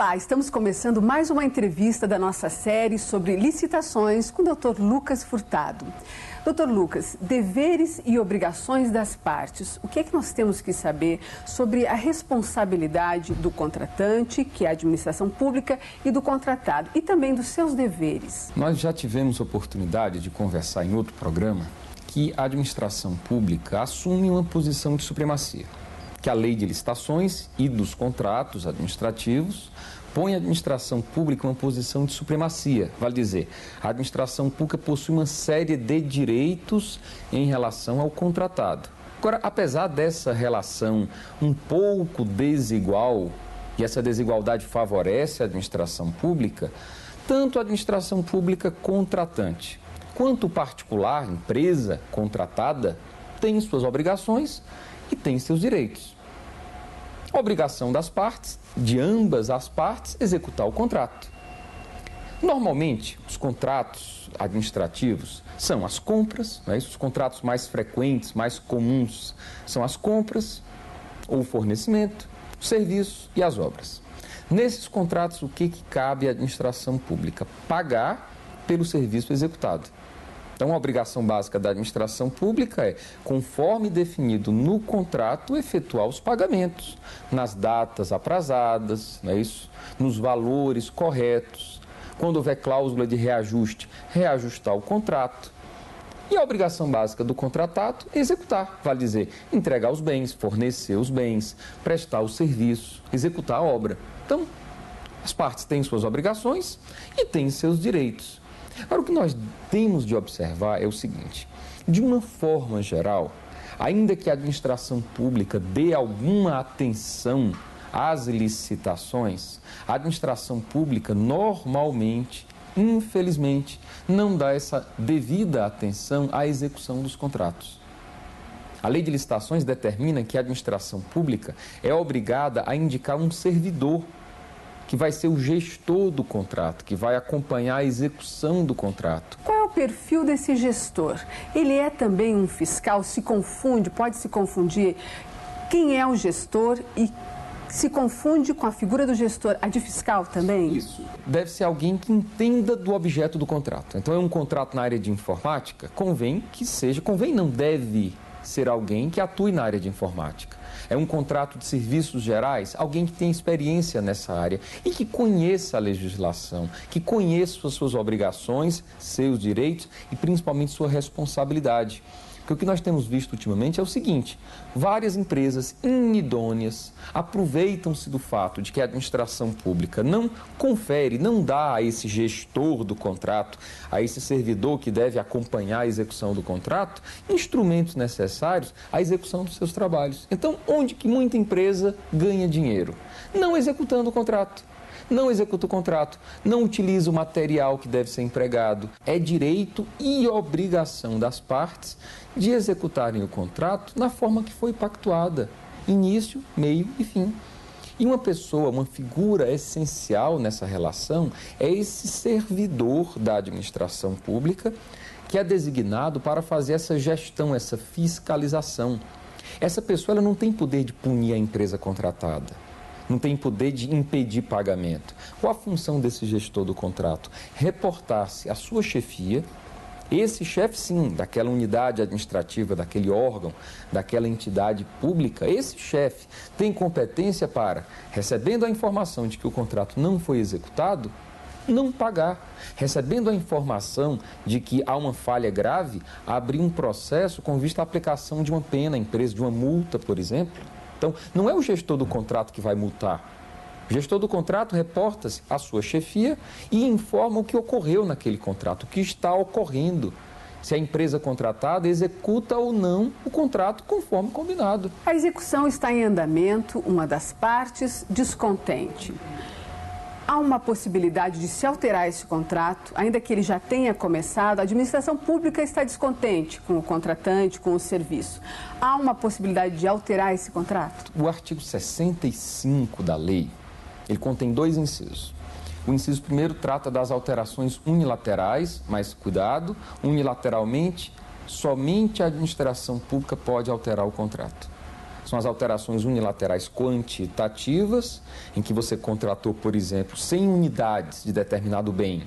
Olá, estamos começando mais uma entrevista da nossa série sobre licitações com o Dr. Lucas Furtado. Dr. Lucas, deveres e obrigações das partes. O que é que nós temos que saber sobre a responsabilidade do contratante, que é a administração pública, e do contratado, e também dos seus deveres? Nós já tivemos oportunidade de conversar em outro programa que a administração pública assume uma posição de supremacia, que a lei de licitações e dos contratos administrativos põe a administração pública em uma posição de supremacia. Vale dizer, a administração pública possui uma série de direitos em relação ao contratado. Agora, apesar dessa relação um pouco desigual, e essa desigualdade favorece a administração pública, tanto a administração pública contratante quanto o particular, empresa contratada, tem suas obrigações e tem seus direitos. A obrigação das partes, de ambas as partes, executar o contrato. Normalmente, os contratos administrativos são as compras, não é isso? Os contratos mais frequentes, mais comuns, são as compras, ou o fornecimento, o serviço e as obras. Nesses contratos, o que cabe à administração pública? Pagar pelo serviço executado. Então, a obrigação básica da administração pública é, conforme definido no contrato, efetuar os pagamentos nas datas aprazadas, não é isso? Nos valores corretos. Quando houver cláusula de reajuste, reajustar o contrato. E a obrigação básica do contratado é executar, vale dizer, entregar os bens, fornecer os bens, prestar o serviço, executar a obra. Então, as partes têm suas obrigações e têm seus direitos. Agora, o que nós temos de observar é o seguinte: de uma forma geral, ainda que a administração pública dê alguma atenção às licitações, a administração pública normalmente, infelizmente, não dá essa devida atenção à execução dos contratos. A lei de licitações determina que a administração pública é obrigada a indicar um servidor que vai ser o gestor do contrato, que vai acompanhar a execução do contrato. Qual é o perfil desse gestor? Ele é também um fiscal? Se confunde, pode se confundir quem é o gestor e se confunde com a figura do gestor, a de fiscal também? Isso. Deve ser alguém que entenda do objeto do contrato. Então, é um contrato na área de informática, deve ser alguém que atue na área de informática. É um contrato de serviços gerais, alguém que tem experiência nessa área e que conheça a legislação, que conheça as suas obrigações, seus direitos e principalmente sua responsabilidade. Porque o que nós temos visto ultimamente é o seguinte: várias empresas inidôneas aproveitam-se do fato de que a administração pública não confere, não dá a esse gestor do contrato, a esse servidor que deve acompanhar a execução do contrato, instrumentos necessários à execução dos seus trabalhos. Então, onde que muita empresa ganha dinheiro? Não executando o contrato. Não executa o contrato, não utiliza o material que deve ser empregado. É direito e obrigação das partes de executarem o contrato na forma que foi pactuada, início, meio e fim. E uma pessoa, uma figura essencial nessa relação é esse servidor da administração pública que é designado para fazer essa gestão, essa fiscalização. Essa pessoa ela não tem poder de punir a empresa contratada. Não tem poder de impedir pagamento. Qual a função desse gestor do contrato? Reportar-se à sua chefia. Esse chefe, sim, daquela unidade administrativa, daquele órgão, daquela entidade pública, esse chefe tem competência para, recebendo a informação de que o contrato não foi executado, não pagar. Recebendo a informação de que há uma falha grave, abrir um processo com vista à aplicação de uma pena à empresa, de uma multa, por exemplo. Então, não é o gestor do contrato que vai multar. O gestor do contrato reporta-se à sua chefia e informa o que ocorreu naquele contrato, o que está ocorrendo. Se a empresa contratada executa ou não o contrato conforme combinado. A execução está em andamento, uma das partes descontente. Há uma possibilidade de se alterar esse contrato, ainda que ele já tenha começado, a administração pública está descontente com o contratante, com o serviço. Há uma possibilidade de alterar esse contrato? O artigo 65 da lei, ele contém 2 incisos. O inciso primeiro trata das alterações unilaterais, mas cuidado, unilateralmente, somente a administração pública pode alterar o contrato. são as alterações unilaterais quantitativas, em que você contratou, por exemplo, 100 unidades de determinado bem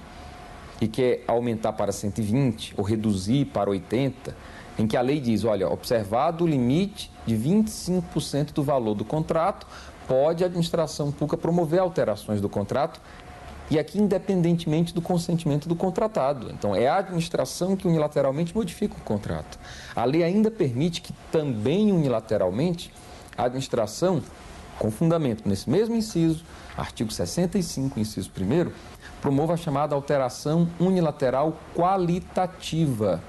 e quer aumentar para 120 ou reduzir para 80, em que a lei diz, olha, observado o limite de 25% do valor do contrato, pode a administração pública promover alterações do contrato, e aqui independentemente do consentimento do contratado. Então, é a administração que unilateralmente modifica o contrato. A lei ainda permite que também unilateralmente a administração, com fundamento nesse mesmo inciso, artigo 65, inciso 1º, promova a chamada alteração unilateral qualitativa,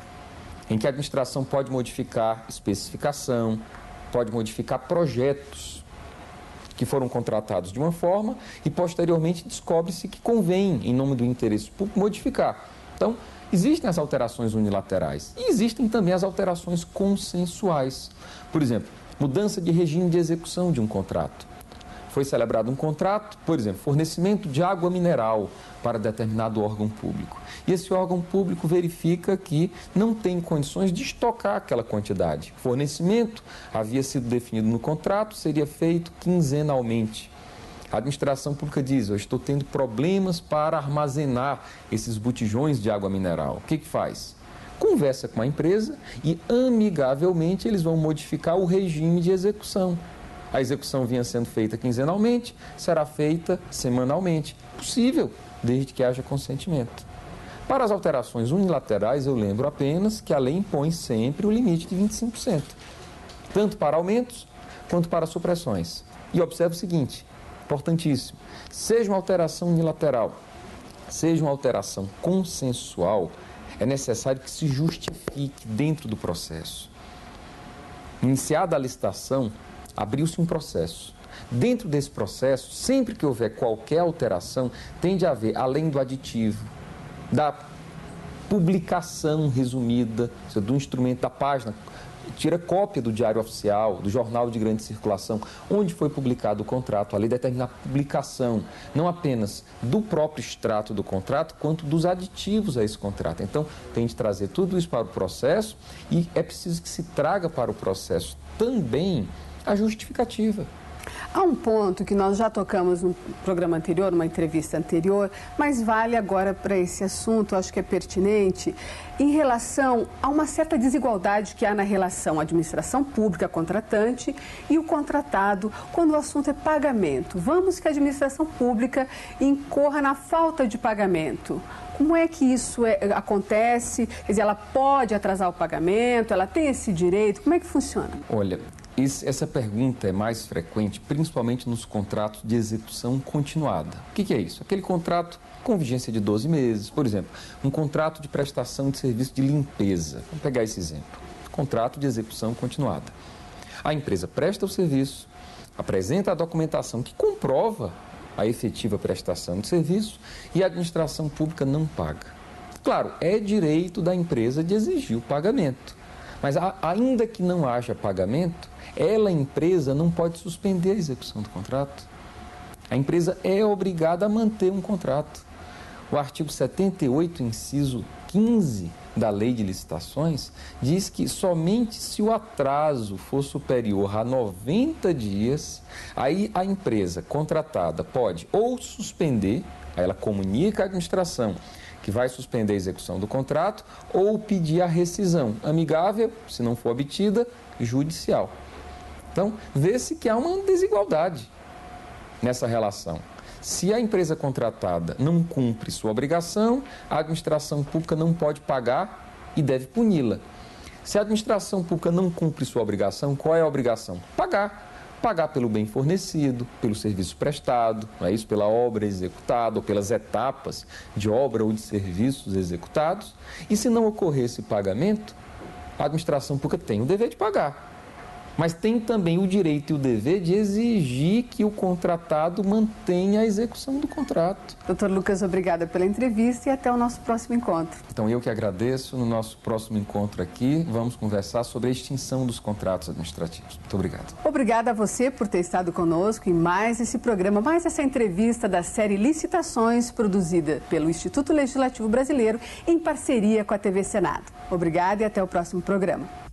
em que a administração pode modificar especificação, pode modificar projetos que foram contratados de uma forma e posteriormente descobre-se que convém, em nome do interesse público, modificar. Então, existem as alterações unilaterais e existem também as alterações consensuais. Por exemplo, mudança de regime de execução de um contrato. Foi celebrado um contrato, por exemplo, fornecimento de água mineral para determinado órgão público. E esse órgão público verifica que não tem condições de estocar aquela quantidade. O fornecimento havia sido definido no contrato, seria feito quinzenalmente. A administração pública diz, eu estou tendo problemas para armazenar esses botijões de água mineral. O que faz? Conversa com a empresa e, amigavelmente, eles vão modificar o regime de execução. A execução vinha sendo feita quinzenalmente, será feita semanalmente. Possível, desde que haja consentimento. Para as alterações unilaterais, eu lembro apenas que a lei impõe sempre o limite de 25%, tanto para aumentos quanto para supressões. E observe o seguinte, importantíssimo, seja uma alteração unilateral, seja uma alteração consensual, é necessário que se justifique dentro do processo. Iniciada a licitação, abriu-se um processo. Dentro desse processo, sempre que houver qualquer alteração, tem de haver, além do aditivo, da publicação resumida, do instrumento da página, tira cópia do Diário Oficial, do jornal de grande circulação, onde foi publicado o contrato. A lei determina a publicação, não apenas do próprio extrato do contrato, quanto dos aditivos a esse contrato. Então, tem de trazer tudo isso para o processo e é preciso que se traga para o processo também a justificativa. Há um ponto que nós já tocamos no programa anterior, numa entrevista anterior, mas vale agora para esse assunto, acho que é pertinente, em relação a uma certa desigualdade que há na relação administração pública contratante e o contratado quando o assunto é pagamento. Vamos que a administração pública incorra na falta de pagamento. Como é que isso acontece? Quer dizer, ela pode atrasar o pagamento, ela tem esse direito? Como é que funciona? Olha, essa pergunta é mais frequente, principalmente nos contratos de execução continuada. O que é isso? Aquele contrato com vigência de 12 meses, por exemplo, um contrato de prestação de serviço de limpeza. Vamos pegar esse exemplo. Contrato de execução continuada. A empresa presta o serviço, apresenta a documentação que comprova a efetiva prestação de serviço e a administração pública não paga. Claro, é direito da empresa de exigir o pagamento. Mas ainda que não haja pagamento, ela, a empresa, não pode suspender a execução do contrato. A empresa é obrigada a manter um contrato. O artigo 78, inciso 15 da Lei de Licitações, diz que somente se o atraso for superior a 90 dias, aí a empresa contratada pode ou suspender, aí ela comunica à administração que vai suspender a execução do contrato, ou pedir a rescisão amigável, se não for obtida, judicial. Então, vê-se que há uma desigualdade nessa relação. Se a empresa contratada não cumpre sua obrigação, a administração pública não pode pagar e deve puni-la. Se a administração pública não cumpre sua obrigação, qual é a obrigação? Pagar. Pagar pelo bem fornecido, pelo serviço prestado, não é isso? Pela obra executada ou pelas etapas de obra ou de serviços executados. E se não ocorrer esse pagamento, a administração pública tem o dever de pagar. Mas tem também o direito e o dever de exigir que o contratado mantenha a execução do contrato. Doutor Lucas, obrigada pela entrevista e até o nosso próximo encontro. Então, eu que agradeço. No nosso próximo encontro aqui, vamos conversar sobre a extinção dos contratos administrativos. Muito obrigado. Obrigada a você por ter estado conosco em mais esse programa, mais essa entrevista da série Licitações, produzida pelo Instituto Legislativo Brasileiro em parceria com a TV Senado. Obrigada e até o próximo programa.